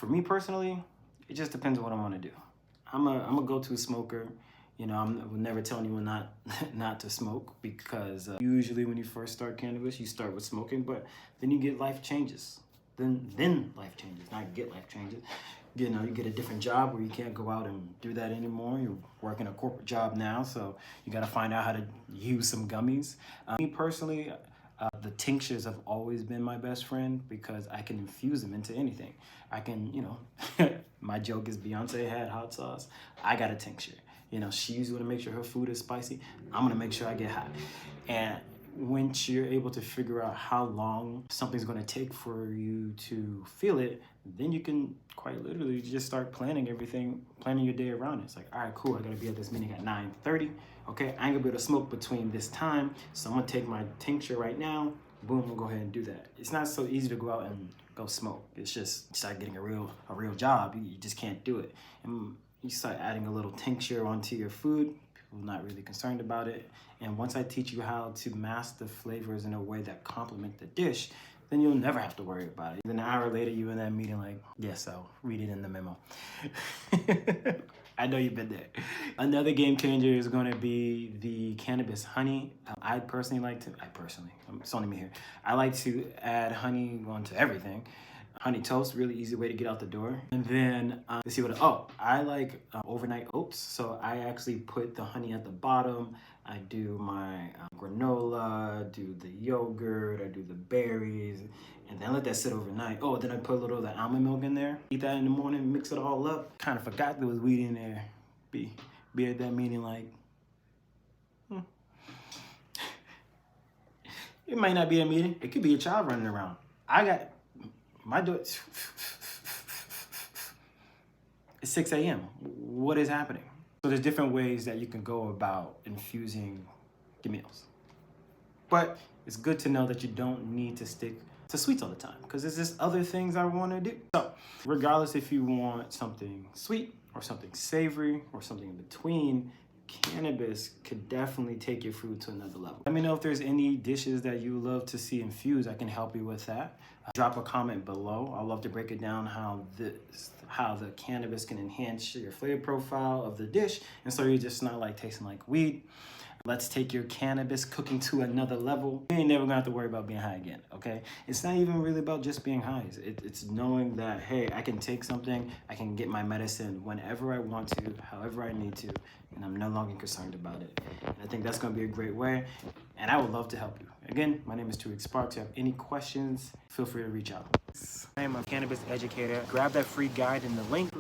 For me personally, it just depends on what I want to do. I'm a go-to smoker. You know, I will never tell anyone not to smoke, because usually when you first start cannabis, you start with smoking, but then you get life changes. Then life changes, not get life changes. You know, you get a different job where you can't go out and do that anymore. You're working a corporate job now, so you got to find out how to use some gummies. Me personally, the tinctures have always been my best friend, because I can infuse them into anything. I can, you know, my joke is Beyonce had hot sauce. I got a tincture. You know, she's gonna make sure her food is spicy. I'm gonna make sure I get hot. And once you're able to figure out how long something's gonna take for you to feel it, then you can quite literally just start planning everything, planning your day around it. It's like, all right, cool, I gotta be at this meeting at 9:30. Okay, I ain't gonna be able to smoke between this time, so I'm gonna take my tincture right now. Boom, we'll go ahead and do that. It's not so easy to go out and go smoke. It's just start getting a real job. You just can't do it. And you start adding a little tincture onto your food. People are not really concerned about it. And once I teach you how to mask the flavors in a way that complement the dish, then you'll never have to worry about it. Then an hour later, you're in that meeting like, yes, I'll read it in the memo. I know you've been there. Another game changer is going to be the cannabis honey. It's only me here. I like to add honey onto everything. Honey toast, really easy way to get out the door. And then, let's see I like overnight oats. So I actually put the honey at the bottom. I do my granola, do the yogurt, I do the berries, and then let that sit overnight. Oh, then I put a little of the almond milk in there. Eat that in the morning, mix it all up. Kind of forgot there was weed in there. Be at that meeting like, It might not be a meeting. It could be a child running around. I got my daughter. It's 6 a.m. What is happening? So there's different ways that you can go about infusing your meals. But it's good to know that you don't need to stick to sweets all the time, because there's just other things I want to do. So regardless if you want something sweet or something savory or something in between, cannabis could definitely take your food to another level. Let me know if there's any dishes that you love to see infused. I can help you with that. Drop a comment below. I'd love to break it down how the cannabis can enhance your flavor profile of the dish, and so you're just not like tasting like weed. Let's take your cannabis cooking to another level. You ain't never gonna have to worry about being high again, okay? It's not even really about just being high. It's knowing that, hey, I can take something, I can get my medicine whenever I want to, however I need to, and I'm no longer concerned about it. And I think that's gonna be a great way, and I would love to help you. Again, my name is Tariq Sparks. If you have any questions, feel free to reach out. I am a cannabis educator. Grab that free guide in the link.